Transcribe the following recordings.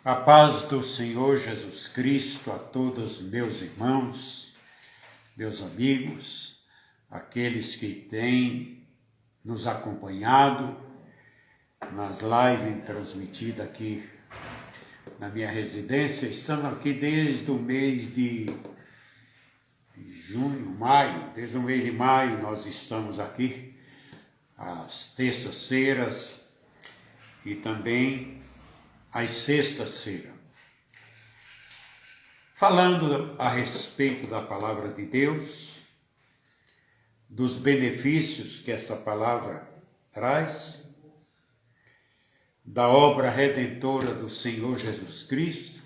A paz do Senhor Jesus Cristo a todos meus irmãos, meus amigos, aqueles que têm nos acompanhado nas lives transmitidas aqui na minha residência. Estamos aqui desde o mês de maio, desde o mês de maio nós estamos aqui, às terças-feiras e também às sextas-feiras, falando a respeito da palavra de Deus, dos benefícios que essa palavra traz, da obra redentora do Senhor Jesus Cristo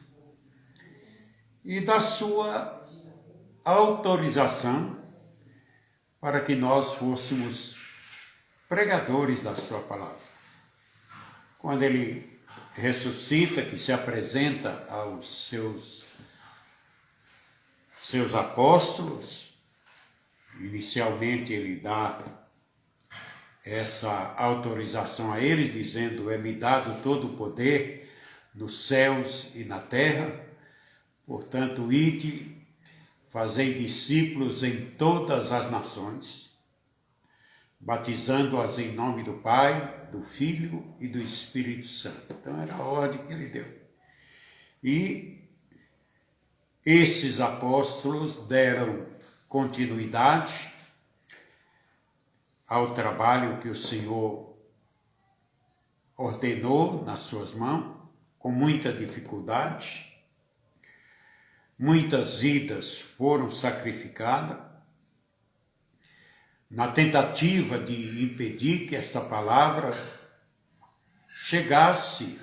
e da sua autorização para que nós fôssemos pregadores da sua palavra. Quando ele ressuscita, que se apresenta aos seus apóstolos, inicialmente ele dá essa autorização a eles, dizendo: é-me dado todo o poder nos céus e na terra, portanto, ide, fazei discípulos em todas as nações, batizando-as em nome do Pai, do Filho e do Espírito Santo. Então era a ordem que ele deu. E esses apóstolos deram continuidade ao trabalho que o Senhor ordenou nas suas mãos, com muita dificuldade. Muitas vidas foram sacrificadas na tentativa de impedir que esta palavra chegasse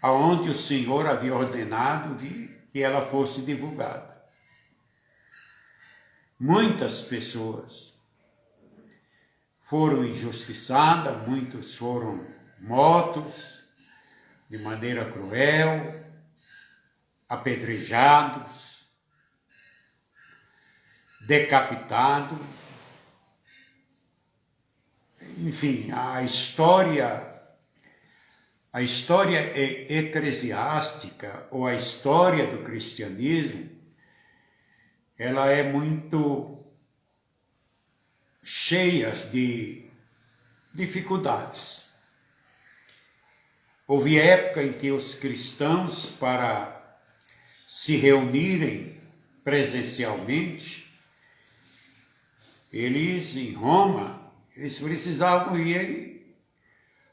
aonde o Senhor havia ordenado que ela fosse divulgada. Muitas pessoas foram injustiçadas, muitos foram mortos de maneira cruel, apedrejados, decapitados. Enfim, a história eclesiástica ou a história do cristianismo, ela é muito cheia de dificuldades. Houve época em que os cristãos, para se reunirem presencialmente, eles em Roma, eles precisavam ir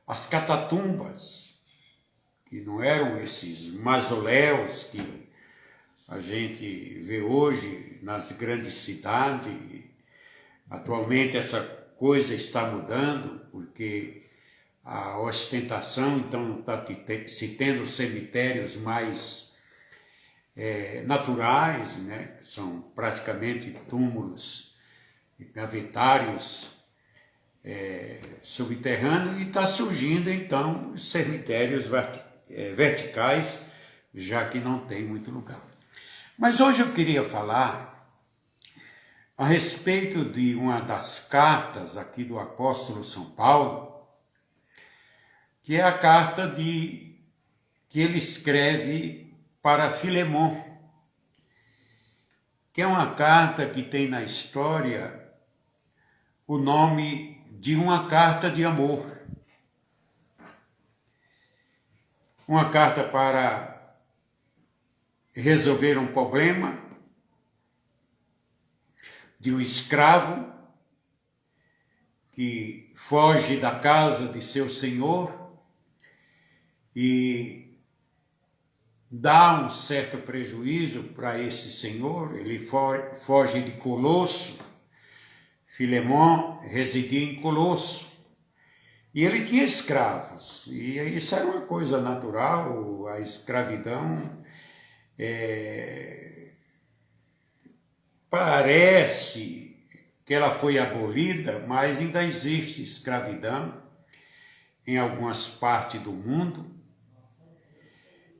às catatumbas, que não eram esses mausoléus que a gente vê hoje nas grandes cidades. Atualmente essa coisa está mudando, porque a ostentação, então, está se tendo cemitérios mais naturais, né? São praticamente túmulos gavetários subterrâneos, e está surgindo então cemitérios verticais, já que não tem muito lugar. Mas hoje eu queria falar a respeito de uma das cartas aqui do apóstolo São Paulo, que é a carta que ele escreve para Filemon, que é uma carta que tem na história o nome de uma carta de amor. Uma carta para resolver um problema de um escravo que foge da casa de seu senhor e dá um certo prejuízo para esse senhor. Ele foge de Colosso. Filemon residia em Colosso e ele tinha escravos, e isso era uma coisa natural. A escravidão parece que ela foi abolida, mas ainda existe escravidão em algumas partes do mundo,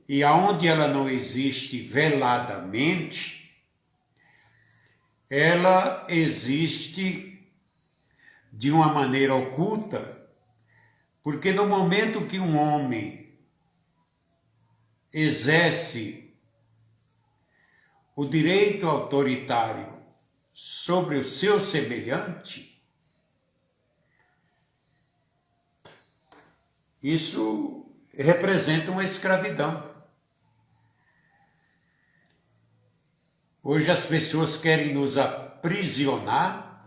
e aonde ela não existe veladamente, ela existe de uma maneira oculta, porque no momento que um homem exerce o direito autoritário sobre o seu semelhante, isso representa uma escravidão. Hoje as pessoas querem nos aprisionar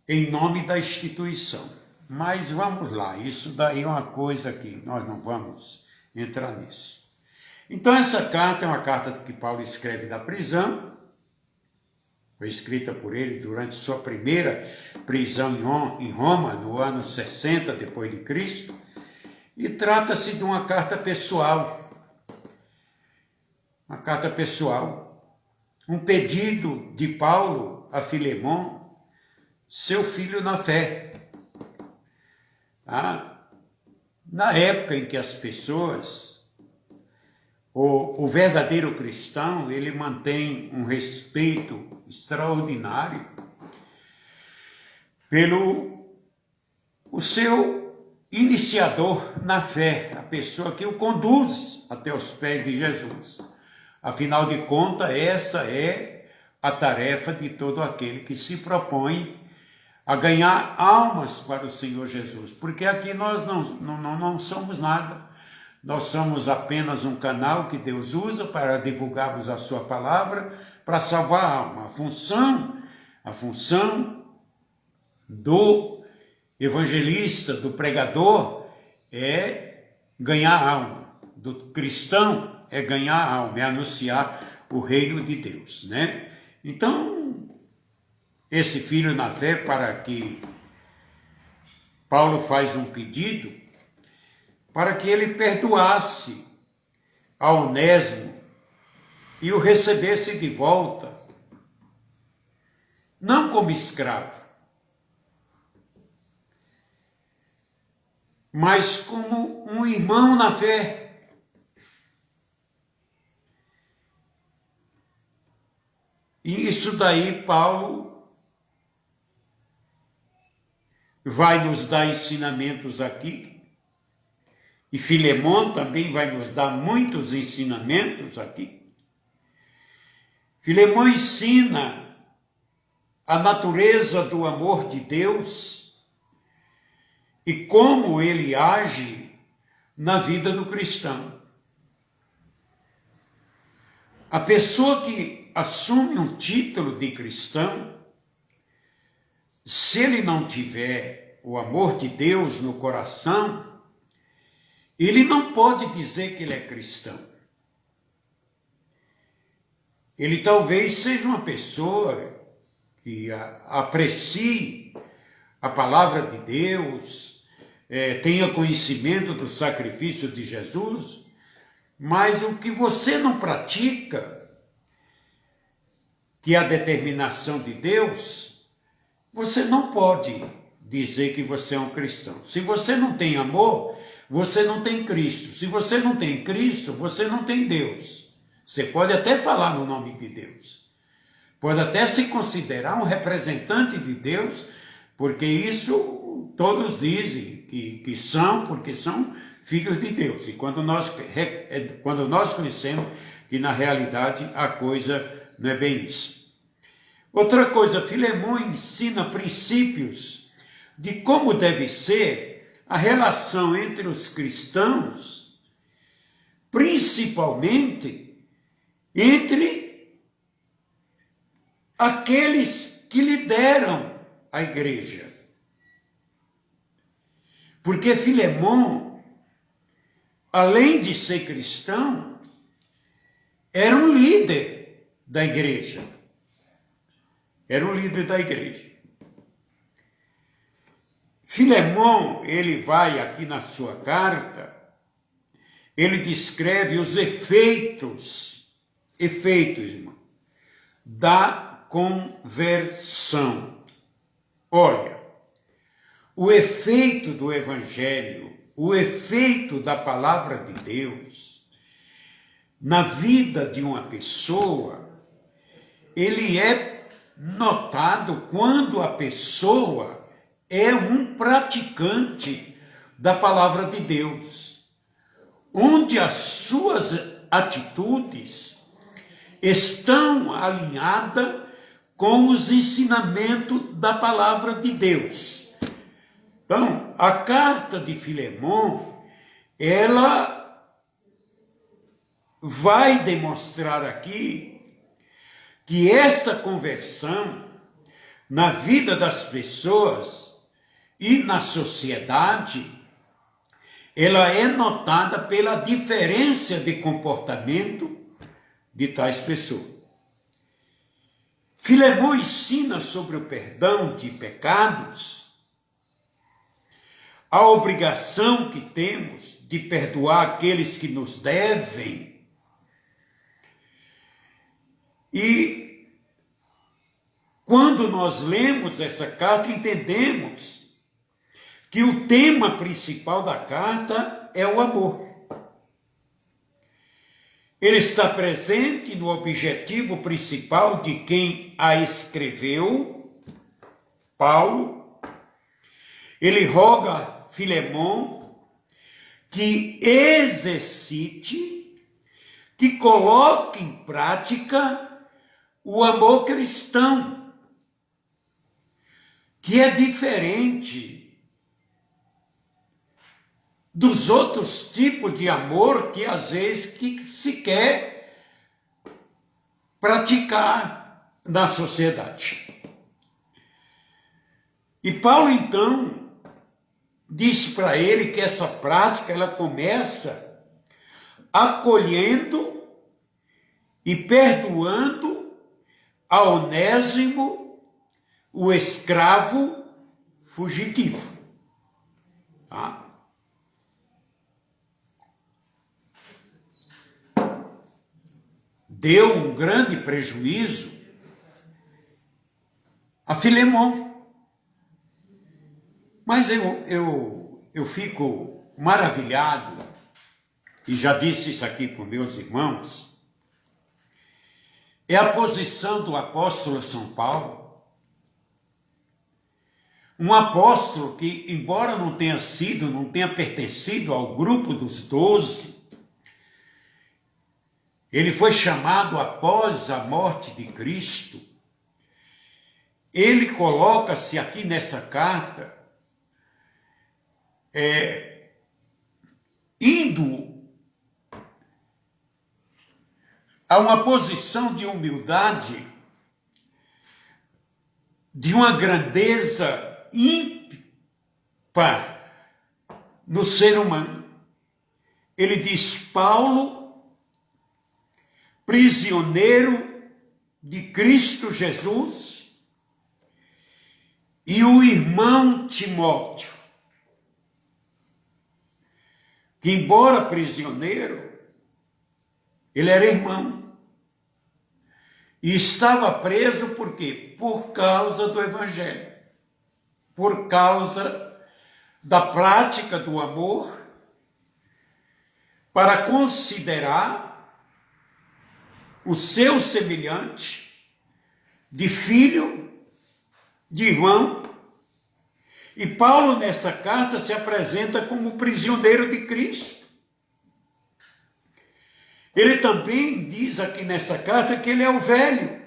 em nome da instituição. Mas vamos lá, isso daí é uma coisa que nós não vamos entrar nisso. Então essa carta é uma carta que Paulo escreve da prisão, foi escrita por ele durante sua primeira prisão em Roma, no ano 60 depois de Cristo, e trata-se de uma carta pessoal. Uma carta pessoal, um pedido de Paulo a Filemon, seu filho na fé. Na época em que as pessoas, o verdadeiro cristão, ele mantém um respeito extraordinário pelo o seu iniciador na fé, a pessoa que o conduz até os pés de Jesus. Afinal de contas, essa é a tarefa de todo aquele que se propõe a ganhar almas para o Senhor Jesus, porque aqui nós não somos nada, nós somos apenas um canal que Deus usa para divulgarmos a sua palavra, para salvar a alma. A função do evangelista, do pregador, é ganhar alma, do cristão é ganhar alma, é anunciar o reino de Deus, né? Então, esse filho na fé, para que Paulo faz um pedido, para que ele perdoasse a Onésimo e o recebesse de volta, não como escravo, mas como um irmão na fé. E isso daí Paulo vai nos dar ensinamentos aqui, e Filemon também vai nos dar muitos ensinamentos aqui. Filemon ensina a natureza do amor de Deus e como ele age na vida do cristão. A pessoa que assume um título de cristão, se ele não tiver o amor de Deus no coração, ele não pode dizer que ele é cristão. Ele talvez seja uma pessoa que aprecie a palavra de Deus, tenha conhecimento do sacrifício de Jesus, mas o que você não pratica, que é a determinação de Deus, você não pode dizer que você é um cristão. Se você não tem amor, você não tem Cristo. Se você não tem Cristo, você não tem Deus. Você pode até falar no nome de Deus. Pode até se considerar um representante de Deus, porque isso todos dizem que são, porque são filhos de Deus. E quando nós conhecemos que na realidade a coisa não é bem isso. Outra coisa, Filemon ensina princípios de como deve ser a relação entre os cristãos, principalmente entre aqueles que lideram a igreja. Porque Filemon, além de ser cristão, era um líder da igreja. Era um líder da igreja. Filemon, ele vai aqui na sua carta, ele descreve os efeitos, irmão, da conversão. Olha, o efeito do evangelho, o efeito da palavra de Deus na vida de uma pessoa, ele é notado quando a pessoa é um praticante da palavra de Deus. onde as suas atitudes estão alinhadas com os ensinamentos da palavra de Deus. Então, a carta de Filemão, ela vai demonstrar aqui que esta conversão na vida das pessoas e na sociedade, ela é notada pela diferença de comportamento de tais pessoas. Filemão ensina sobre o perdão de pecados, a obrigação que temos de perdoar aqueles que nos devem. E quando nós lemos essa carta, entendemos que o tema principal da carta é o amor. Ele está presente no objetivo principal de quem a escreveu, Paulo. Ele roga a Filemão que exercite, que coloque em prática o amor cristão, que é diferente dos outros tipos de amor que às vezes que se quer praticar na sociedade. E Paulo então diz para ele que essa prática ela começa acolhendo e perdoando a Onésimo, o escravo fugitivo. Tá? Deu um grande prejuízo a Filemão. Mas eu fico maravilhado, e já disse isso aqui para os meus irmãos, é a posição do apóstolo São Paulo. Um apóstolo que, embora não tenha pertencido ao grupo dos 12, ele foi chamado após a morte de Cristo. Ele coloca-se aqui nessa carta, indo a uma posição de humildade, de uma grandeza ímpar no ser humano. Ele diz: Paulo, prisioneiro de Cristo Jesus, e o irmão Timóteo, que embora prisioneiro, ele era irmão. E estava preso por quê? Por causa do Evangelho. Por causa da prática do amor, para considerar o seu semelhante de filho, de irmão. E Paulo, nessa carta, se apresenta como prisioneiro de Cristo. Ele também diz aqui nessa carta que ele é o velho.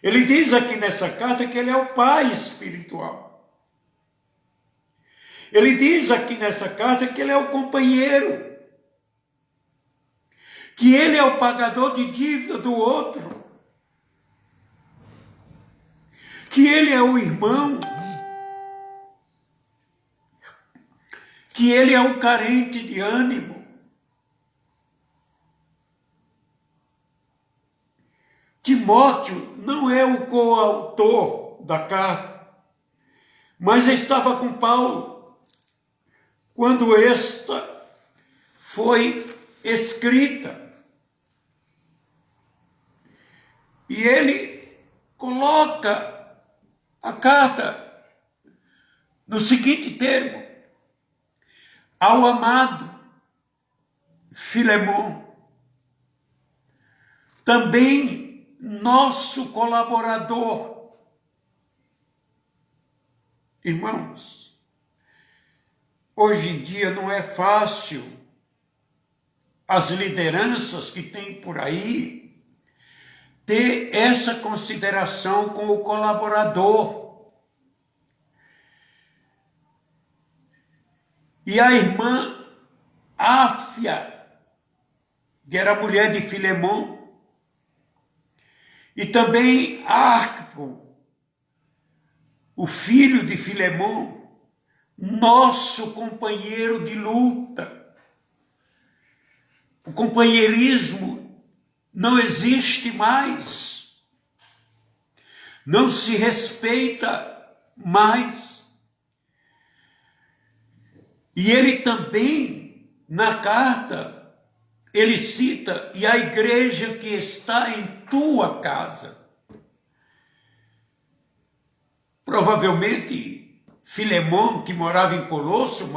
Ele diz aqui nessa carta que ele é o pai espiritual. Ele diz aqui nessa carta que ele é o companheiro, que ele é o pagador de dívida do outro, que ele é o irmão, que ele é o carente de ânimo. Timóteo não é o coautor da carta, mas estava com Paulo quando esta foi escrita. E ele coloca a carta no seguinte termo: ao amado Filemão, também nosso colaborador. Irmãos, hoje em dia não é fácil as lideranças que tem por aí ter essa consideração com o colaborador. E a irmã Áfia, que era mulher de Filemon, e também Arquipo, o filho de Filemon, nosso companheiro de luta. O companheirismo não existe mais, não se respeita mais. E ele também, na carta, ele cita, e a igreja que está em tua casa. Provavelmente, Filemon, que morava em Colosso,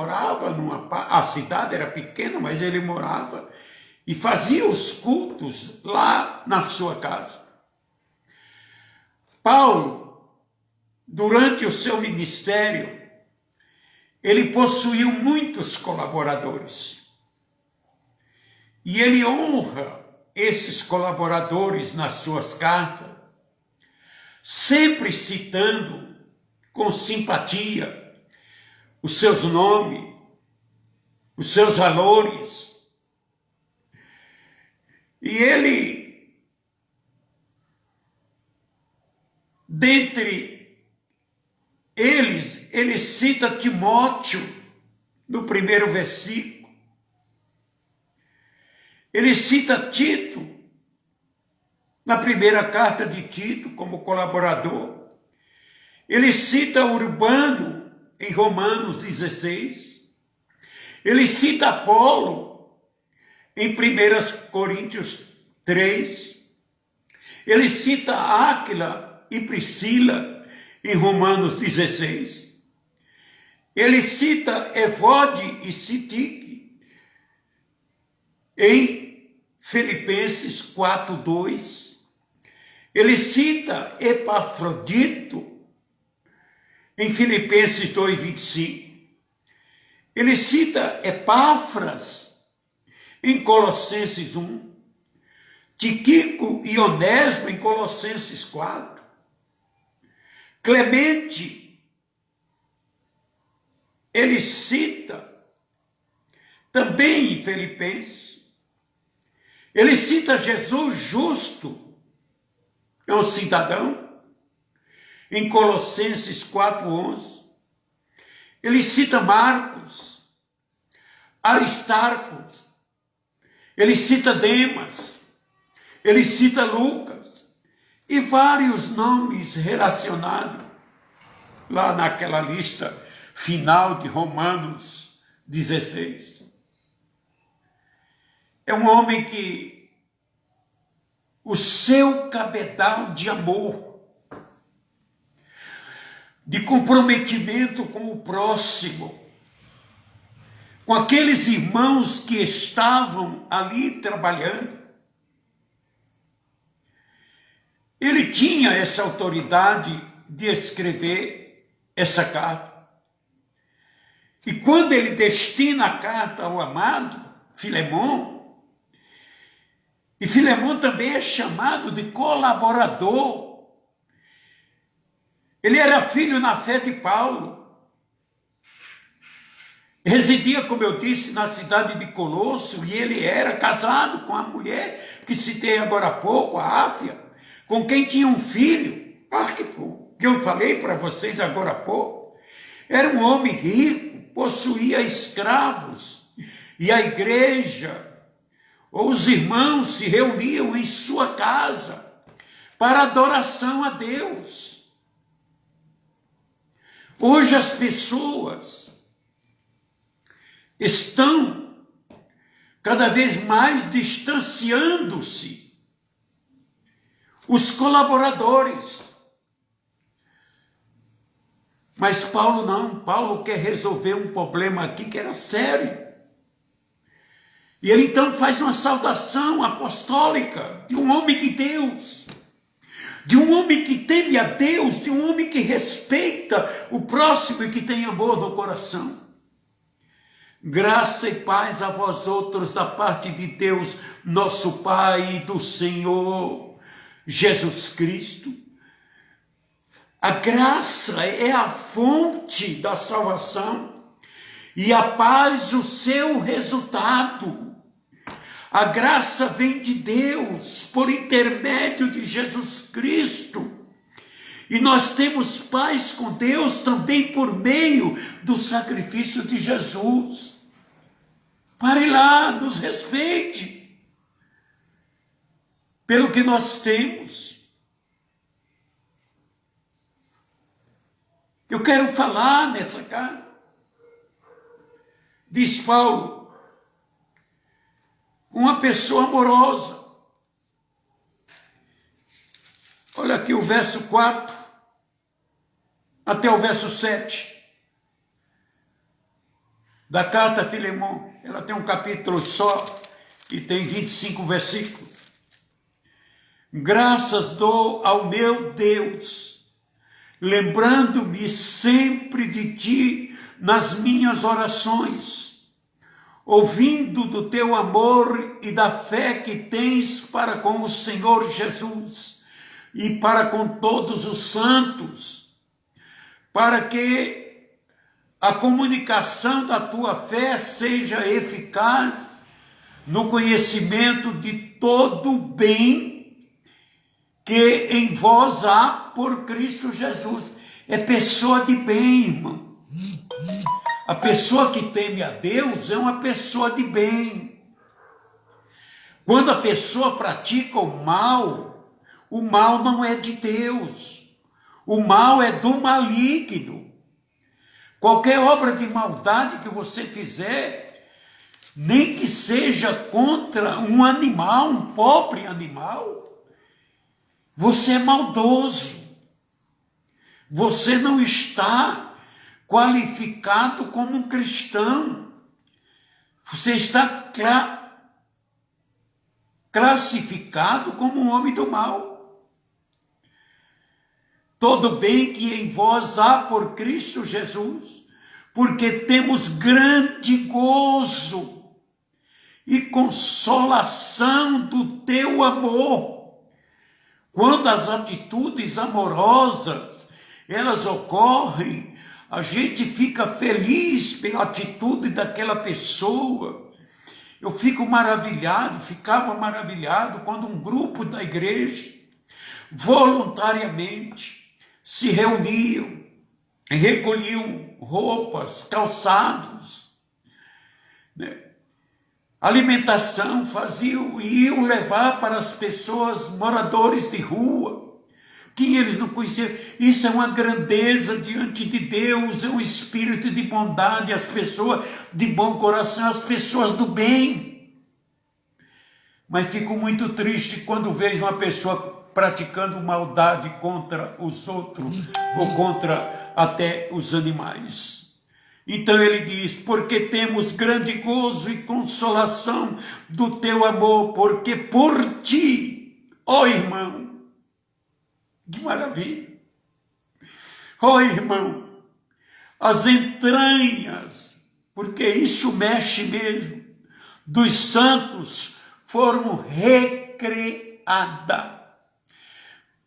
a cidade era pequena, mas ele morava e fazia os cultos lá na sua casa. Paulo, durante o seu ministério, ele possuiu muitos colaboradores. E ele honra esses colaboradores nas suas cartas, sempre citando com simpatia os seus nomes, os seus valores. E ele, dentre eles, ele cita Timóteo no primeiro versículo. Ele cita Tito na primeira carta de Tito como colaborador. Ele cita Urbano em Romanos 16. Ele cita Apolo em 1 Coríntios 3, ele cita Áquila e Priscila em Romanos 16, ele cita Evode e Sitique em Filipenses 4:2, ele cita Epafrodito em Filipenses 2:25, ele cita Epáfras em Colossenses 1, Tíquico e Onésimo em Colossenses 4, Clemente, ele cita também em Filipenses, ele cita Jesus justo, é um cidadão, em Colossenses 4:11, ele cita Marcos, Aristarco, ele cita Demas, ele cita Lucas e vários nomes relacionados lá naquela lista final de Romanos 16. É um homem que o seu cabedal de amor, de comprometimento com o próximo, com aqueles irmãos que estavam ali trabalhando. Ele tinha essa autoridade de escrever essa carta. E quando ele destina a carta ao amado Filemon, e Filemon também é chamado de colaborador. Ele era filho na fé de Paulo. Residia, como eu disse, na cidade de Colosso, e ele era casado com a mulher que citei agora há pouco, a Áfia, com quem tinha um filho, Arquipo, que eu falei para vocês agora há pouco. Era um homem rico, possuía escravos, e a igreja, ou os irmãos se reuniam em sua casa para adoração a Deus. Hoje as pessoas estão cada vez mais distanciando-se. Os colaboradores. Mas Paulo não. Paulo quer resolver um problema aqui que era sério. E ele então faz uma saudação apostólica de um homem de Deus, de um homem que teme a Deus, de um homem que respeita o próximo e que tem amor no coração. Graça e paz a vós outros da parte de Deus, nosso Pai, e do Senhor Jesus Cristo. A graça é a fonte da salvação e a paz o seu resultado. A graça vem de Deus por intermédio de Jesus Cristo. E nós temos paz com Deus também por meio do sacrifício de Jesus. Pare lá, nos respeite pelo que nós temos. Eu quero falar nessa carta, diz Paulo, uma pessoa amorosa. Olha aqui o verso 4 até o verso 7 da carta a Filemon. Ela tem um capítulo só e tem 25 versículos. Graças dou ao meu Deus, lembrando-me sempre de ti nas minhas orações, ouvindo do teu amor e da fé que tens para com o Senhor Jesus e para com todos os santos, para que a comunicação da tua fé seja eficaz no conhecimento de todo o bem que em vós há por Cristo Jesus. É pessoa de bem, irmão. A pessoa que teme a Deus é uma pessoa de bem. Quando a pessoa pratica o mal não é de Deus. O mal é do maligno. Qualquer obra de maldade que você fizer, nem que seja contra um animal, um pobre animal, você é maldoso. Você não está qualificado como um cristão. Você está classificado como um homem do mal. Todo bem que em vós há por Cristo Jesus, porque temos grande gozo e consolação do teu amor. Quando as atitudes amorosas, elas ocorrem, a gente fica feliz pela atitude daquela pessoa. Eu ficava maravilhado quando um grupo da igreja, voluntariamente, se reuniam, recolhiam roupas, calçados, né? Alimentação, iam levar para as pessoas, moradores de rua, que eles não conheciam. Isso é uma grandeza diante de Deus, é um espírito de bondade, as pessoas de bom coração, as pessoas do bem. Mas fico muito triste quando vejo uma pessoa praticando maldade contra os outros, ou contra até os animais. Então ele diz, porque temos grande gozo e consolação do teu amor, porque por ti, ó irmão, que maravilha, ó irmão, as entranhas, porque isso mexe mesmo, dos santos foram recreadas,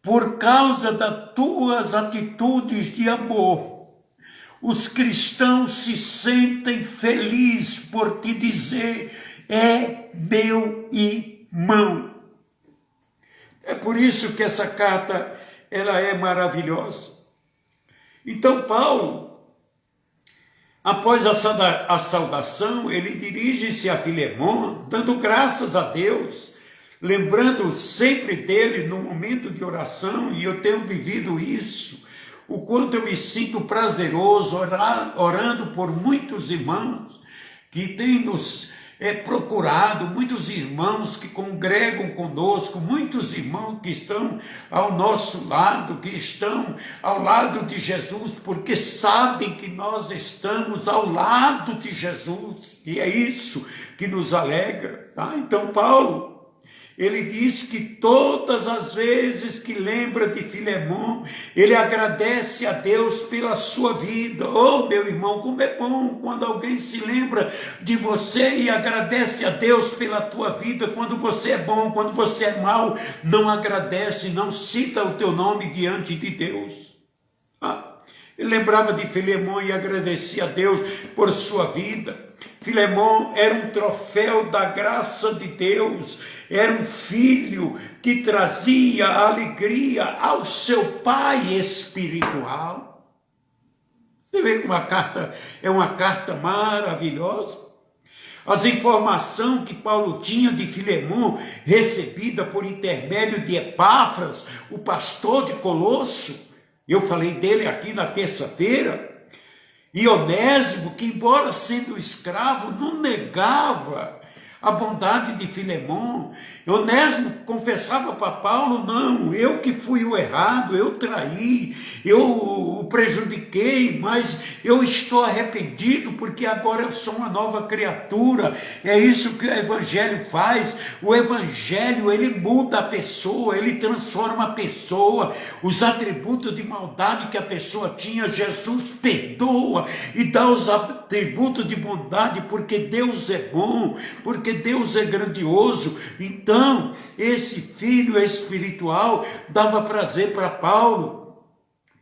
por causa das tuas atitudes de amor. Os cristãos se sentem felizes por te dizer, é meu irmão. É por isso que essa carta, ela é maravilhosa. Então Paulo, após a saudação, ele dirige-se a Filemon, dando graças a Deus, lembrando sempre dele no momento de oração, e eu tenho vivido isso, o quanto eu me sinto prazeroso orando por muitos irmãos que têm nos procurado, muitos irmãos que congregam conosco, muitos irmãos que estão ao nosso lado, que estão ao lado de Jesus, porque sabem que nós estamos ao lado de Jesus, e é isso que nos alegra, tá? Então Paulo, ele diz que todas as vezes que lembra de Filemão, ele agradece a Deus pela sua vida. Oh, meu irmão, como é bom quando alguém se lembra de você e agradece a Deus pela tua vida. Quando você é bom, quando você é mau, não agradece, não cita o teu nome diante de Deus. Ele lembrava de Filemão e agradecia a Deus por sua vida. Filemão era um troféu da graça de Deus, era um filho que trazia alegria ao seu pai espiritual. Você vê que uma carta é uma carta maravilhosa. As informações que Paulo tinha de Filemão, recebida por intermédio de Epáfras, o pastor de Colosso, eu falei dele aqui na terça-feira, e Onésimo, que embora sendo escravo, não negava a bondade de Filemão. Onésimo confessava para Paulo: não, eu que fui o errado, eu traí, eu o prejudiquei, mas eu estou arrependido porque agora eu sou uma nova criatura. É isso que o Evangelho faz. O Evangelho, ele muda a pessoa, ele transforma a pessoa. Os atributos de maldade que a pessoa tinha, Jesus perdoa e dá os atributos de bondade, porque Deus é bom, porque Deus é grandioso. Então, esse filho espiritual dava prazer para Paulo.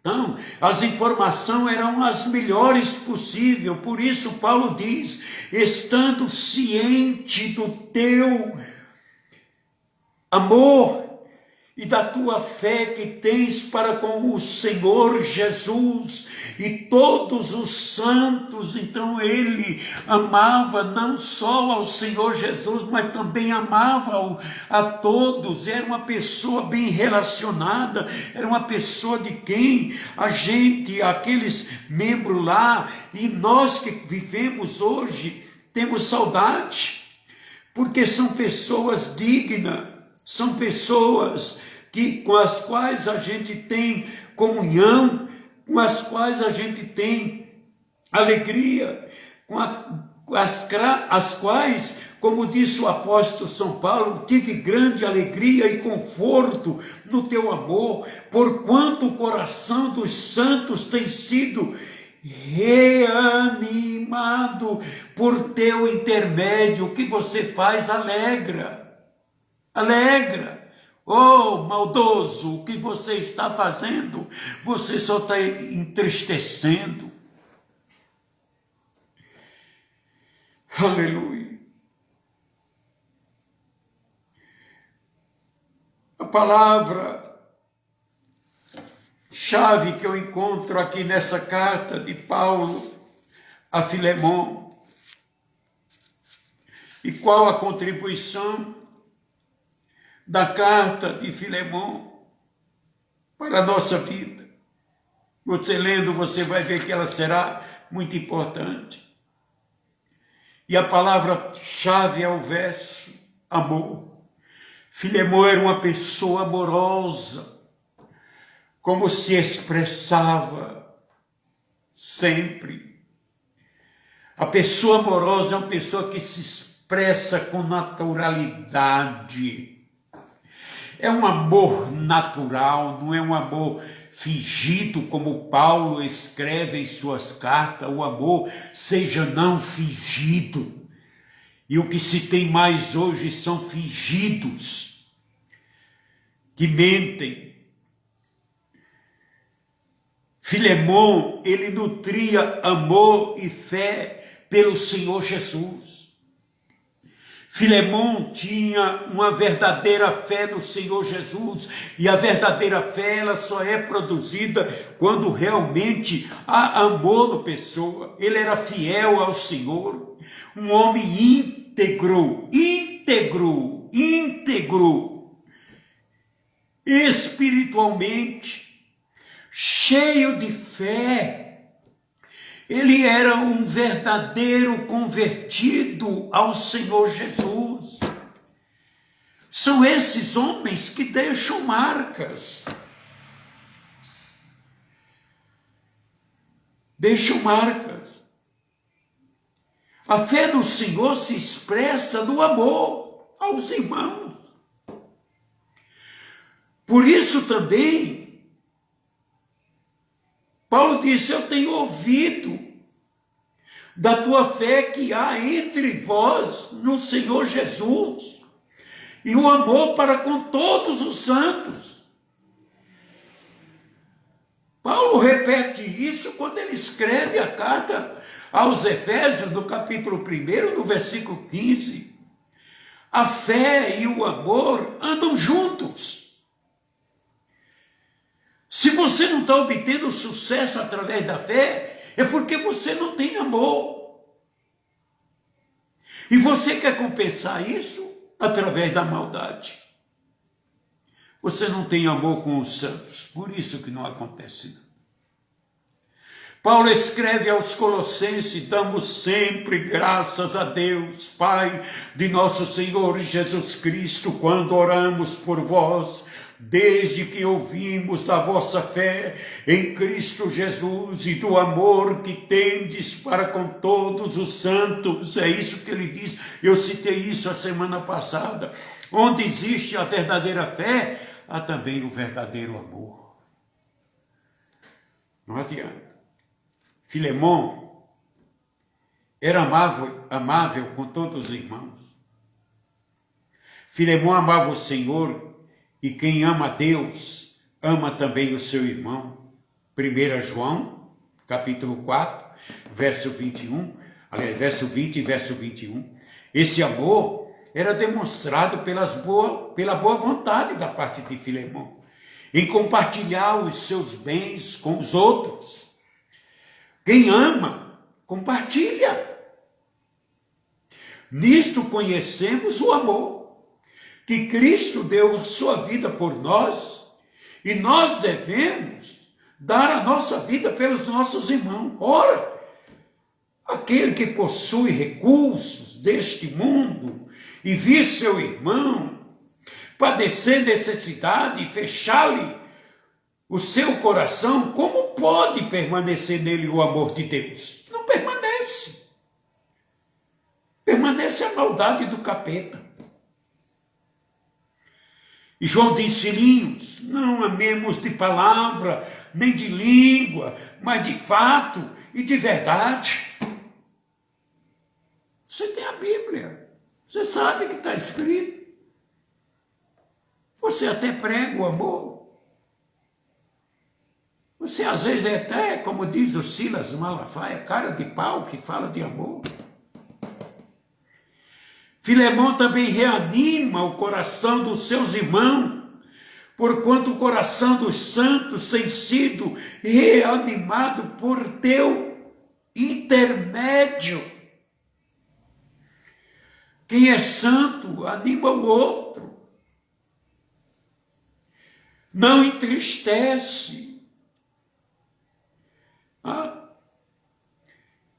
Então, as informações eram as melhores possíveis. Por isso Paulo diz: estando ciente do teu amor e da tua fé que tens para com o Senhor Jesus e todos os santos. Então ele amava não só ao Senhor Jesus, mas também amava a todos. Era uma pessoa bem relacionada, era uma pessoa de quem a gente, aqueles membros lá, e nós que vivemos hoje, temos saudade, porque são pessoas dignas, são pessoas com as quais a gente tem comunhão, com as quais a gente tem alegria, as quais, como disse o apóstolo São Paulo, tive grande alegria e conforto no teu amor, porquanto o coração dos santos tem sido reanimado por teu intermédio. O que você faz alegra. Oh, maldoso, o que você está fazendo? Você só está entristecendo. Aleluia. A palavra-chave que eu encontro aqui nessa carta de Paulo a Filemão. E qual a contribuição da carta de Filemão para a nossa vida? Você lendo, você vai ver que ela será muito importante. E a palavra-chave é o verso amor. Filemão era uma pessoa amorosa, como se expressava sempre. A pessoa amorosa é uma pessoa que se expressa com naturalidade. É um amor natural, não é um amor fingido, como Paulo escreve em suas cartas. O amor seja não fingido. E o que se tem mais hoje são fingidos, que mentem. Filemão, ele nutria amor e fé pelo Senhor Jesus. Filemão tinha uma verdadeira fé no Senhor Jesus, e a verdadeira fé ela só é produzida quando realmente há amor na pessoa. Ele era fiel ao Senhor, um homem íntegro, espiritualmente, cheio de fé. Ele era um verdadeiro convertido ao Senhor Jesus. São esses homens que deixam marcas. Deixam marcas. A fé no Senhor se expressa no amor aos irmãos. Por isso também, Paulo disse: eu tenho ouvido da tua fé que há entre vós no Senhor Jesus, e o amor para com todos os santos. Paulo repete isso quando ele escreve a carta aos Efésios, no capítulo 1, no versículo 15. A fé e o amor andam juntos. Se você não está obtendo sucesso através da fé, é porque você não tem amor. E você quer compensar isso através da maldade. Você não tem amor com os santos, por isso que não acontece nada. Paulo escreve aos Colossenses: damos sempre graças a Deus, Pai de nosso Senhor Jesus Cristo, quando oramos por vós, desde que ouvimos da vossa fé em Cristo Jesus e do amor que tendes para com todos os santos. É isso que ele diz. Eu citei isso a semana passada. Onde existe a verdadeira fé, há também o verdadeiro amor. Não adianta. Filemão era amável com todos os irmãos. Filemão amava o Senhor, e quem ama a Deus, ama também o seu irmão. 1 João, capítulo 4, verso 21, aliás, verso 20 e verso 21. Esse amor era demonstrado pela boa vontade da parte de Filemão, em compartilhar os seus bens com os outros. Quem ama, compartilha. Nisto conhecemos o amor, que Cristo deu a sua vida por nós, e nós devemos dar a nossa vida pelos nossos irmãos. Ora, aquele que possui recursos deste mundo e vir seu irmão padecer necessidade e fechar-lhe o seu coração, como pode permanecer nele o amor de Deus? Não permanece. Permanece a maldade do capeta. E João diz: filhinhos, não amemos de palavra, nem de língua, mas de fato e de verdade. Você tem a Bíblia, você sabe que está escrito. Você até prega o amor. Você às vezes é até, como diz o Silas Malafaia, cara de pau que fala de amor. Filemão também reanima o coração dos seus irmãos, porquanto o coração dos santos tem sido reanimado por teu intermédio. Quem é santo anima o outro, não entristece.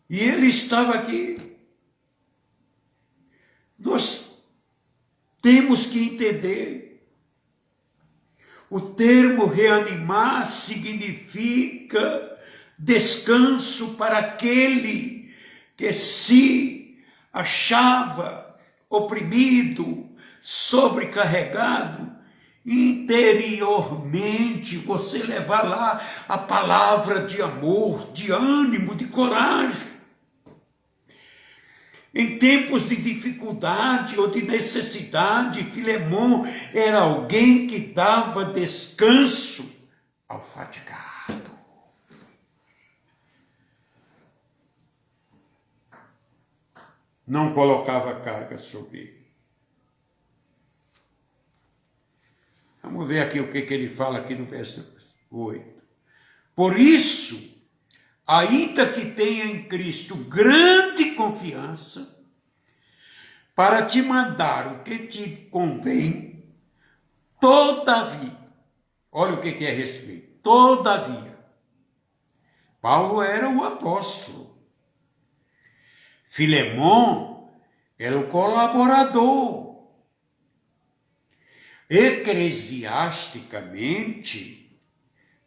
E ele estava aqui. Nós temos que entender. O termo reanimar significa descanso para aquele que se achava oprimido, sobrecarregado. Interiormente, você levar lá a palavra de amor, de ânimo, de coragem. Em tempos de dificuldade ou de necessidade, Filemão era alguém que dava descanso ao fatigado. Não colocava carga sobre ele. Vamos ver aqui o que ele fala aqui no verso 8. Por isso, ainda que tenha em Cristo grande confiança, para te mandar o que te convém, todavia, olha o que é respeito, todavia, Paulo era o apóstolo, Filemão era o colaborador. Eclesiasticamente,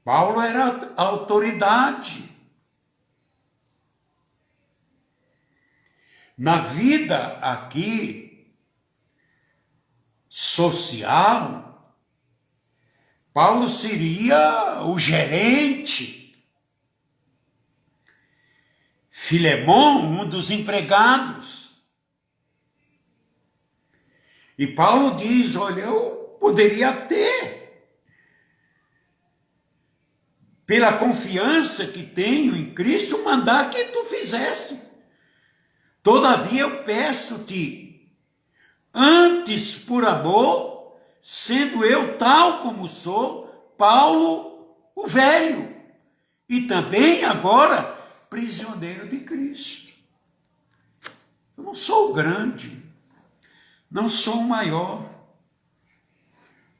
Paulo era a autoridade. Na vida aqui social, Paulo seria o gerente, Filemão, um dos empregados. E Paulo diz, olha, eu poderia ter, pela confiança que tenho em Cristo, mandar que tu fizesse. Todavia eu peço-te, antes por amor, sendo eu tal como sou, Paulo o velho, e também agora prisioneiro de Cristo. Eu não sou o grande, não sou o maior.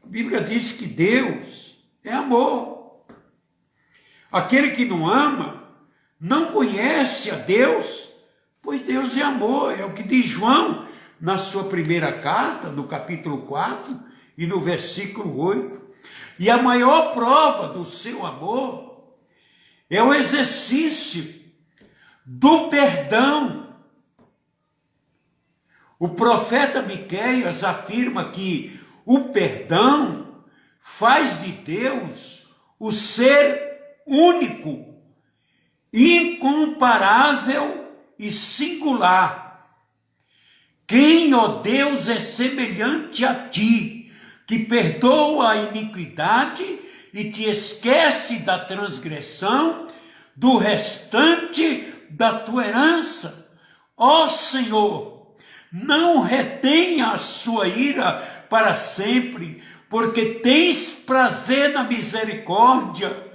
A Bíblia diz que Deus é amor. Aquele que não ama, não conhece a Deus, pois Deus é amor. É o que diz João na sua primeira carta, no capítulo 4 e no versículo 8. E a maior prova do seu amor é o exercício do perdão. O profeta Miqueias afirma que o perdão faz de Deus o ser único, incomparável e singular. Quem, ó Deus, é semelhante a ti, que perdoa a iniquidade e te esquece da transgressão do restante da tua herança? Ó Senhor, não retenha a sua ira para sempre, porque tens prazer na misericórdia,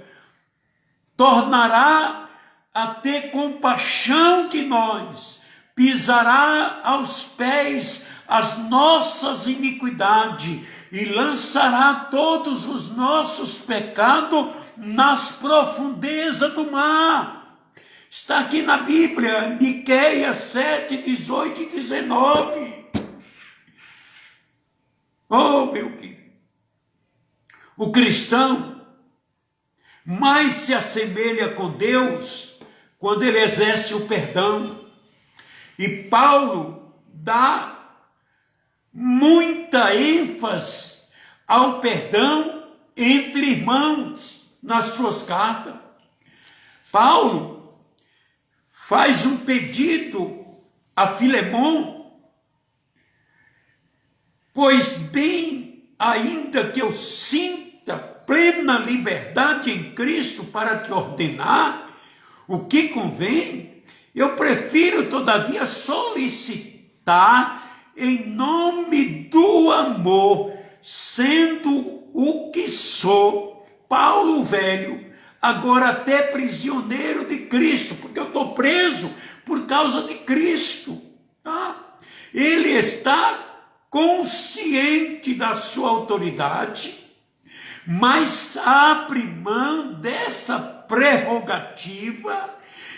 tornará a ter compaixão de nós, pisará aos pés as nossas iniquidades e lançará todos os nossos pecados nas profundezas do mar. Está aqui na Bíblia, Miqueias 7, 18 e 19. Oh, meu querido, o cristão mais se assemelha com Deus quando ele exerce o perdão. E Paulo dá muita ênfase ao perdão entre irmãos nas suas cartas. Paulo faz um pedido a Filemão, pois bem, ainda que eu sinta plena liberdade em Cristo para te ordenar o que convém, eu prefiro, todavia, solicitar em nome do amor, sendo o que sou, Paulo velho, agora até prisioneiro de Cristo, porque eu estou preso por causa de Cristo. Tá? Ele está consciente da sua autoridade, mas abre mão dessa prerrogativa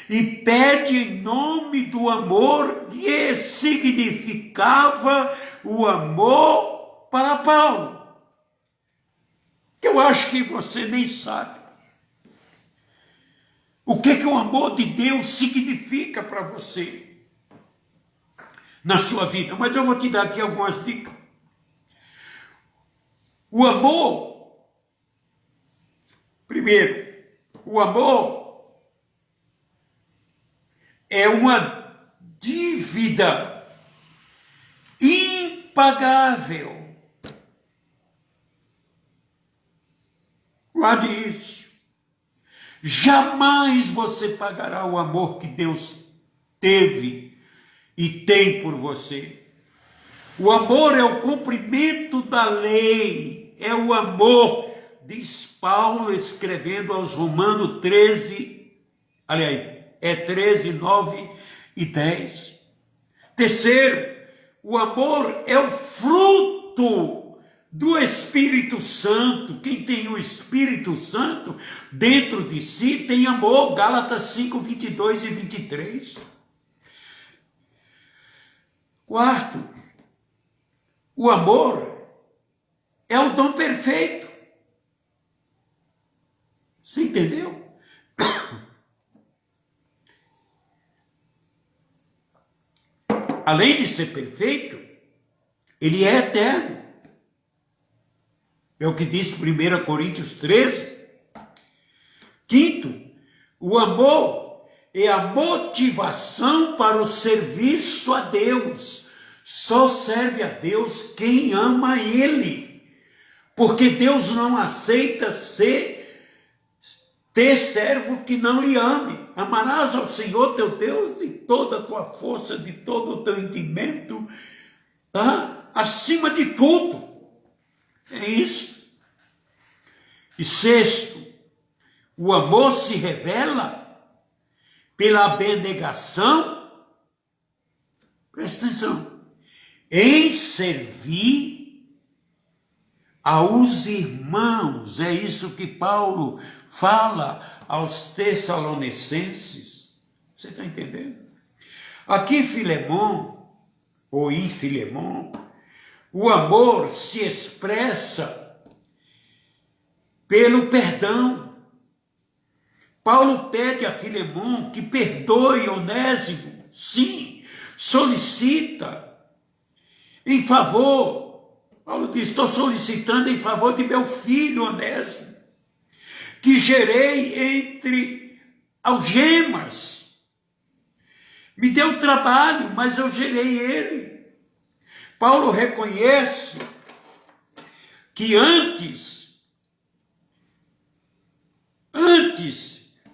e pede em nome do amor que significava o amor para Paulo. Que eu acho que você nem sabe. O que o amor de Deus significa para você na sua vida? Mas eu vou te dar aqui algumas dicas. O amor, primeiro, o amor é uma dívida impagável. Guarde isso. Jamais você pagará o amor que Deus teve e tem por você. O amor é o cumprimento da lei, é o amor, diz Paulo escrevendo aos Romanos 13, aliás, 13, 9 e 10. Terceiro, o amor é o fruto do Espírito Santo. Quem tem o Espírito Santo dentro de si tem amor. Gálatas 5, 22 e 23. Quarto, o amor é o dom perfeito. Você entendeu? Além de ser perfeito, ele é eterno. É o que diz 1 Coríntios 13. Quinto, o amor é a motivação para o serviço a Deus. Só serve a Deus quem ama Ele. Porque Deus não aceita ter servo que não lhe ame. Amarás ao Senhor teu Deus de toda a tua força, de todo o teu entendimento, tá? Acima de tudo. É isso. E sexto, o amor se revela pela abnegação, presta atenção, em servir aos irmãos. É isso que Paulo fala aos Tessalonicenses. Você está entendendo? Aqui Filemon, ou em Filemon, o amor se expressa pelo perdão. Paulo pede a Filemon que perdoe Onésimo, sim, solicita em favor. Paulo diz, estou solicitando em favor de meu filho Onésimo, que gerei entre algemas. Me deu trabalho, mas eu gerei ele. Paulo reconhece que antes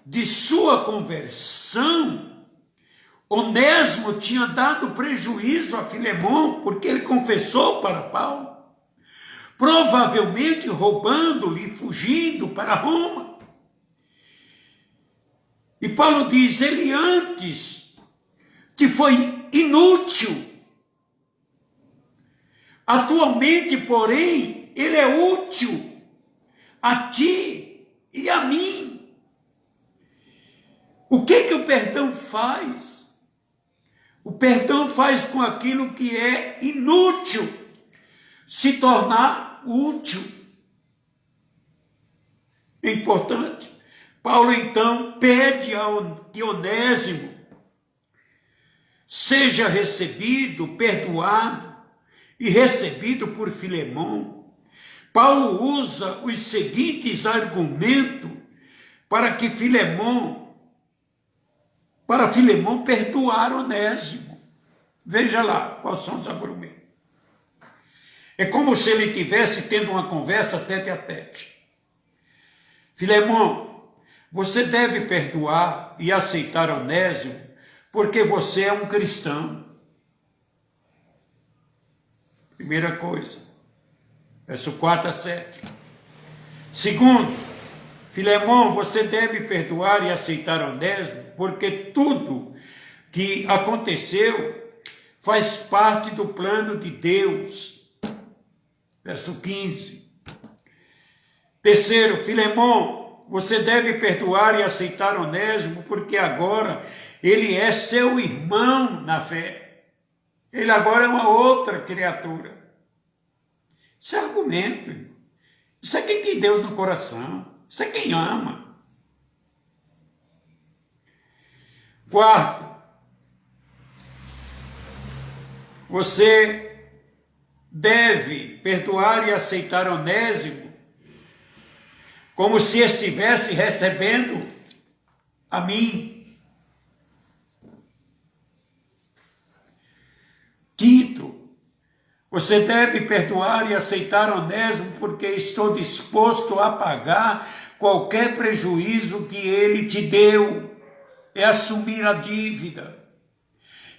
de sua conversão, Onésimo tinha dado prejuízo a Filemon, porque ele confessou para Paulo, provavelmente roubando-lhe, fugindo para Roma. E Paulo diz, ele antes te foi inútil. Atualmente, porém, ele é útil a ti e a mim. O que o perdão faz? O perdão faz com aquilo que é inútil se tornar útil. É importante. Paulo, então, pede que Onésimo seja recebido, perdoado e recebido por Filemon. Paulo usa os seguintes argumentos para Filemon perdoar Onésimo. Veja lá quais são os argumentos. É como se ele estivesse tendo uma conversa tete a tete. Filemon, você deve perdoar e aceitar Onésimo porque você é um cristão. Primeira coisa, verso 4 a 7. Segundo, Filemon, você deve perdoar e aceitar Onésimo, porque tudo que aconteceu faz parte do plano de Deus. Verso 15. Terceiro, Filemon, você deve perdoar e aceitar Onésimo, porque agora ele é seu irmão na fé. Ele agora é uma outra criatura. Isso é argumento, irmão. Isso é quem tem Deus no coração. Isso é quem ama. Quarto, você deve perdoar e aceitar Onésimo como se estivesse recebendo a mim. Quinto, você deve perdoar e aceitar Onésimo porque estou disposto a pagar qualquer prejuízo que ele te deu. É assumir a dívida.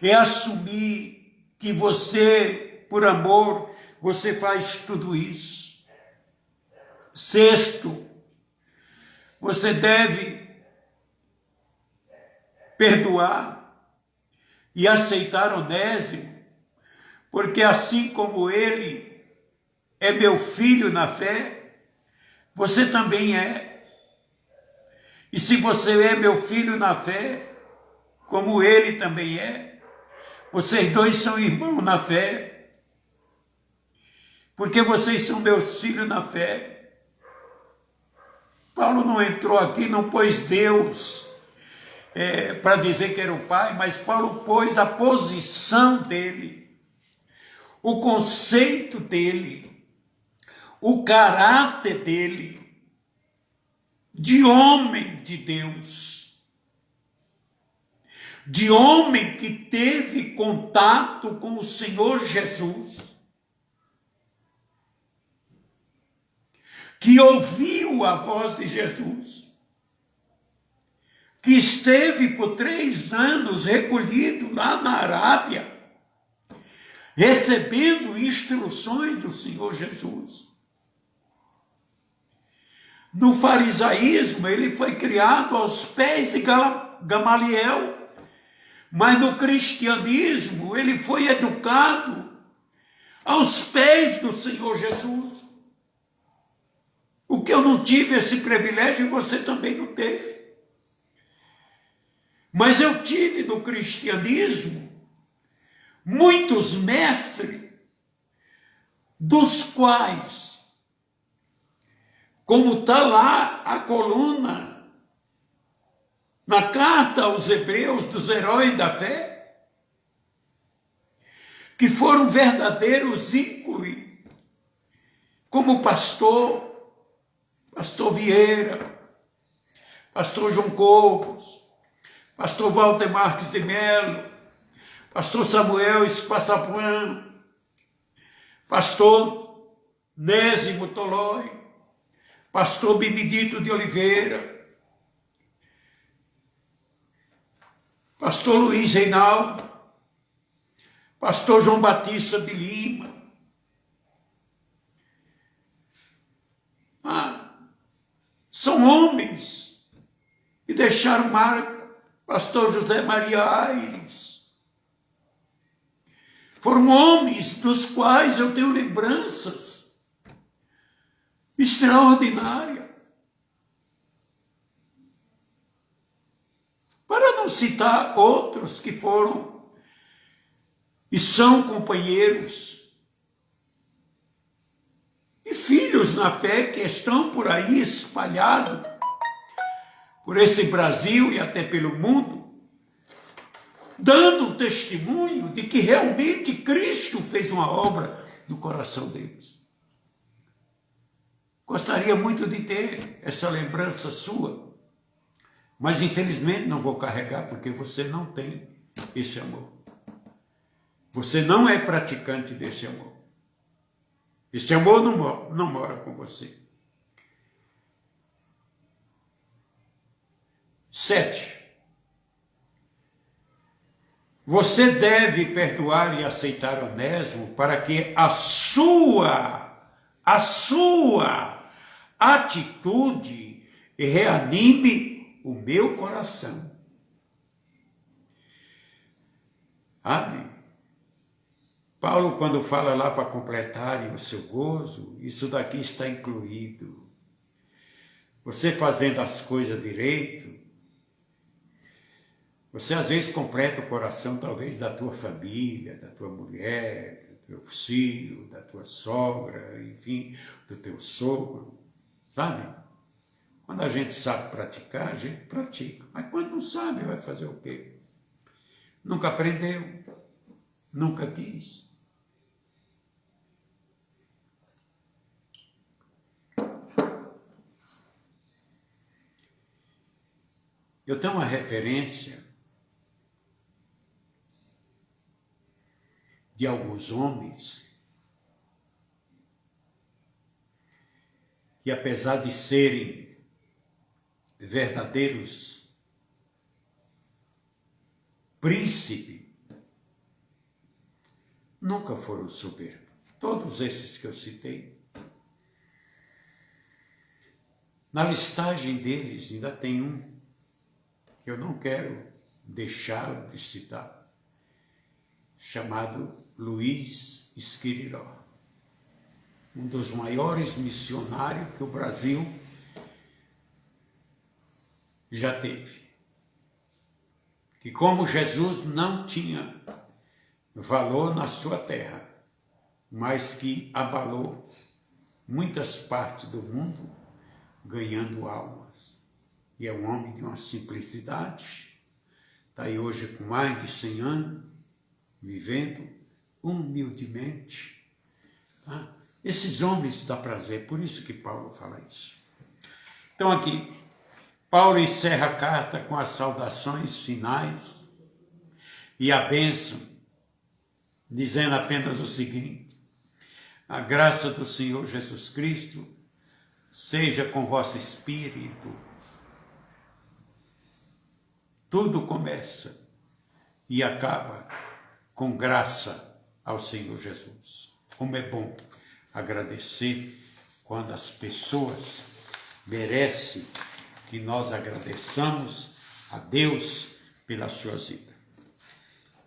É assumir que você, por amor, você faz tudo isso. Sexto, você deve perdoar e aceitar Onésimo, porque assim como ele é meu filho na fé, você também é. E se você é meu filho na fé, como ele também é, vocês dois são irmãos na fé, porque vocês são meus filhos na fé. Paulo não entrou aqui, não pôs Deus para dizer que era o Pai, mas Paulo pôs a posição dele, o conceito dele, o caráter dele, de homem de Deus, de homem que teve contato com o Senhor Jesus, que ouviu a voz de Jesus, que esteve por 3 anos recolhido lá na Arábia, recebendo instruções do Senhor Jesus. No farisaísmo, ele foi criado aos pés de Gamaliel, mas no cristianismo, ele foi educado aos pés do Senhor Jesus. O que eu não tive esse privilégio, você também não teve. Mas eu tive no cristianismo muitos mestres, dos quais, como está lá a coluna, na carta aos Hebreus, dos heróis da fé, que foram verdadeiros ícones, como pastor Vieira, pastor João Covos, pastor Walter Marques de Melo, pastor Samuel Espassapuã, pastor Nésimo Tolói, pastor Benedito de Oliveira, pastor Luiz Reinaldo, pastor João Batista de Lima. São homens que deixaram marca. Pastor José Maria Aires. Foram homens dos quais eu tenho lembranças extraordinárias. Para não citar outros que foram e são companheiros e filhos na fé que estão por aí espalhados por esse Brasil e até pelo mundo, dando um testemunho de que realmente Cristo fez uma obra no coração deles. Gostaria muito de ter essa lembrança sua, mas infelizmente não vou carregar porque você não tem esse amor. Você não é praticante desse amor. Esse amor não mora com você. 7. Você deve perdoar e aceitar Onésimo para que a sua atitude reanime o meu coração. Amém. Paulo, quando fala lá para completarem o seu gozo, isso daqui está incluído. Você fazendo as coisas direito, você às vezes completa o coração talvez da tua família, da tua mulher, do teu filho, da tua sogra, enfim, do teu sogro, sabe? Quando a gente sabe praticar, a gente pratica. Mas quando não sabe, vai fazer o quê? Nunca aprendeu, nunca quis. Eu tenho uma referência de alguns homens que, apesar de serem verdadeiros príncipes, nunca foram soberbos. Todos esses que eu citei. Na listagem deles ainda tem um que eu não quero deixar de citar, chamado Luiz Esquiriló, um dos maiores missionários que o Brasil já teve. Que como Jesus não tinha valor na sua terra, mas que abalou muitas partes do mundo, ganhando almas. E é um homem de uma simplicidade, está aí hoje com mais de 100 anos, vivendo humildemente, tá? Esses homens dá prazer, por isso que Paulo fala isso. Então aqui, Paulo encerra a carta com as saudações finais e a bênção, dizendo apenas o seguinte: a graça do Senhor Jesus Cristo seja com vosso espírito. Tudo começa e acaba com graça ao Senhor Jesus. Como é bom agradecer quando as pessoas merecem que nós agradeçamos a Deus pela sua vida.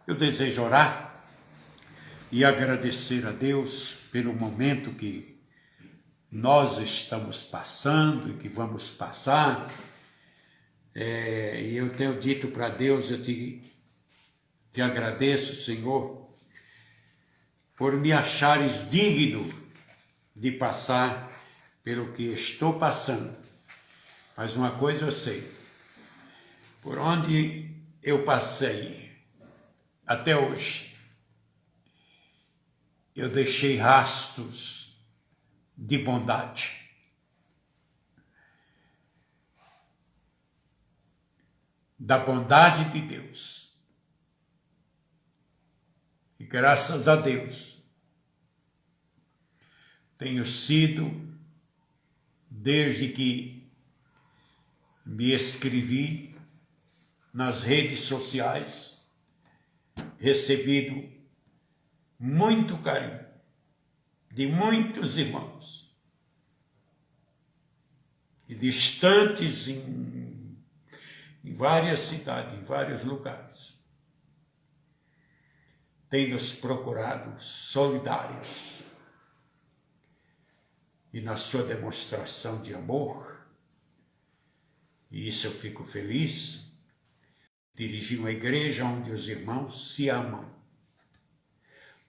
Eu desejo orar e agradecer a Deus pelo momento que nós estamos passando e que vamos passar. E eu tenho dito para Deus, eu te agradeço, Senhor, por me achares digno de passar pelo que estou passando. Mas uma coisa eu sei, por onde eu passei até hoje, eu deixei rastros de bondade. Da bondade de Deus. E graças a Deus, tenho sido, desde que me inscrevi nas redes sociais, recebido muito carinho de muitos irmãos e distantes em várias cidades, em vários lugares. Tem nos procurado solidários e na sua demonstração de amor, e isso eu fico feliz, dirigi uma igreja onde os irmãos se amam,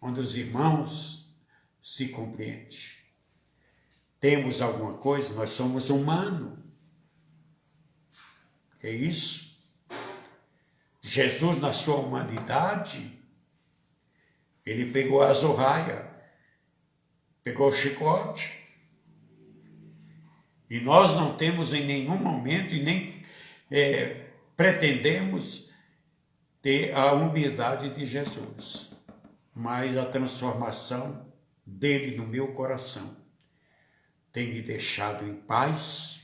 onde os irmãos se compreendem. Temos alguma coisa, nós somos humanos. É isso. Jesus, na sua humanidade, ele pegou a azorraia, pegou o chicote. E nós não temos em nenhum momento e nem pretendemos ter a humildade de Jesus, mas a transformação dele no meu coração tem me deixado em paz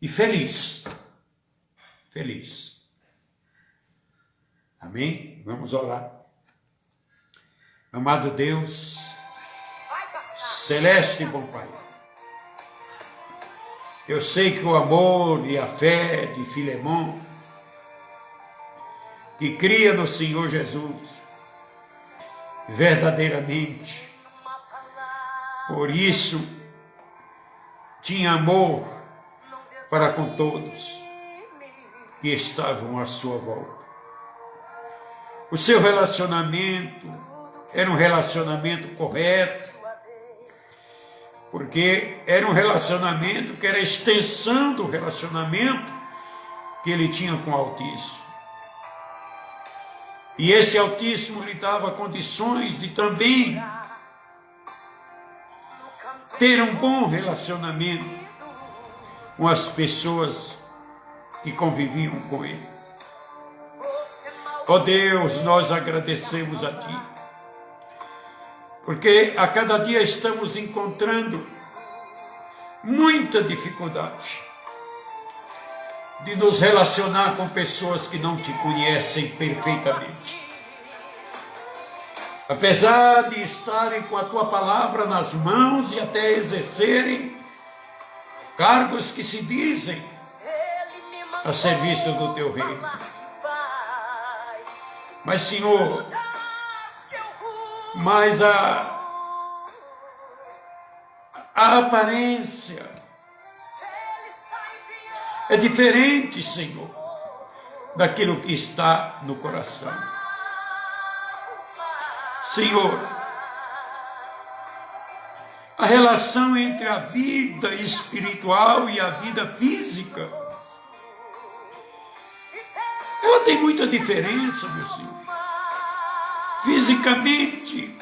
e feliz. Feliz. Amém? Vamos orar. Amado Deus, celeste e bom Pai, eu sei que o amor e a fé de Filemão, que cria no Senhor Jesus, verdadeiramente, por isso, tinha amor para com todos que estavam à sua volta. O seu relacionamento era um relacionamento correto, porque era um relacionamento que era a extensão do relacionamento que ele tinha com o Altíssimo. E esse Altíssimo lhe dava condições de também ter um bom relacionamento com as pessoas que conviviam com ele. Ó Deus, nós agradecemos a Ti, porque a cada dia estamos encontrando muita dificuldade de nos relacionar com pessoas que não Te conhecem perfeitamente. Apesar de estarem com a Tua palavra nas mãos e até exercerem cargos que se dizem a serviço do Teu reino. Mas, Senhor, mas a aparência é diferente, Senhor, daquilo que está no coração. Senhor, a relação entre a vida espiritual e a vida física, ela tem muita diferença, meu Senhor. Fisicamente,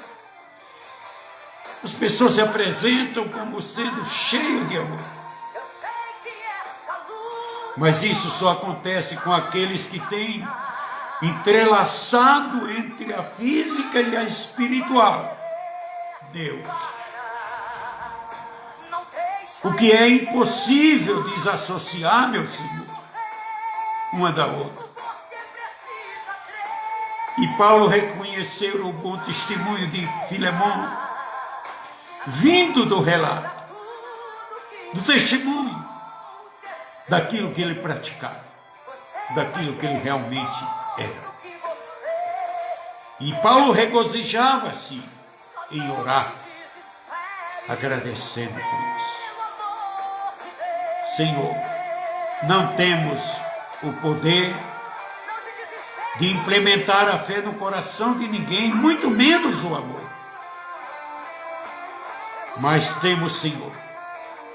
As pessoas se apresentam como sendo cheios de amor. Mas isso só acontece com aqueles que têm entrelaçado entre a física e a espiritual. Deus. O que é impossível desassociar, meu Senhor, uma da outra. E Paulo reconheceu o bom testemunho de Filemão, vindo do relato, do testemunho, daquilo que ele praticava, daquilo que ele realmente era. E Paulo regozijava-se em orar, agradecendo por isso. Senhor, não temos o poder de implementar a fé no coração de ninguém, muito menos o amor. Mas temos, Senhor,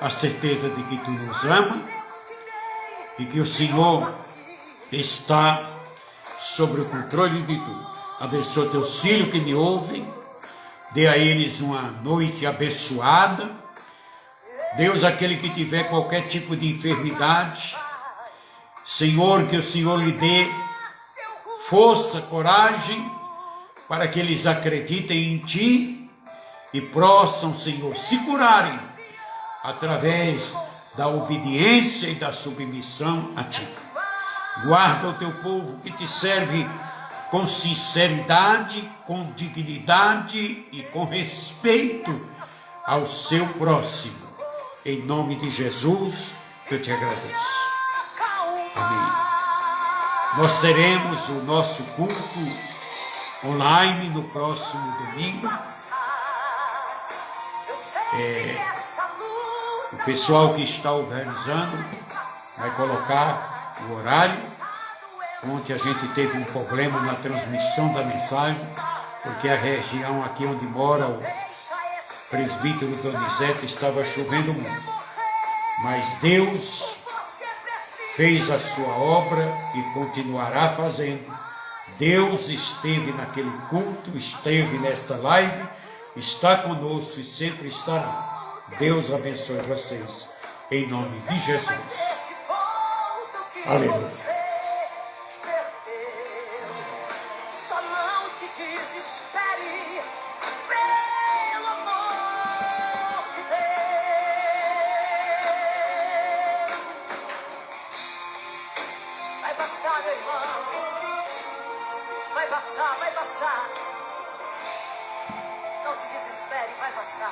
a certeza de que Tu nos ama e que o Senhor está sobre o controle de tudo. Abençoa Teus filhos que me ouvem, dê a eles uma noite abençoada. Deus, aquele que tiver qualquer tipo de enfermidade, Senhor, que o Senhor lhe dê força, coragem, para que eles acreditem em Ti e possam, Senhor, se curarem através da obediência e da submissão a Ti. Guarda o Teu povo que Te serve com sinceridade, com dignidade e com respeito ao seu próximo. Em nome de Jesus, eu Te agradeço. Amém. Nós teremos o nosso culto online no próximo domingo. O pessoal que está organizando vai colocar o horário. Ontem a gente teve um problema na transmissão da mensagem, porque a região aqui onde mora o presbítero Donizete estava chovendo muito. Mas Deus fez a sua obra e continuará fazendo. Deus esteve naquele culto, esteve nesta live, está conosco e sempre estará. Deus abençoe vocês, em nome de Jesus. Aleluia. Só não se desespere, pelo amor de Deus. Vai passar, meu irmão. Vai passar, vai passar. Não se desespere, vai passar.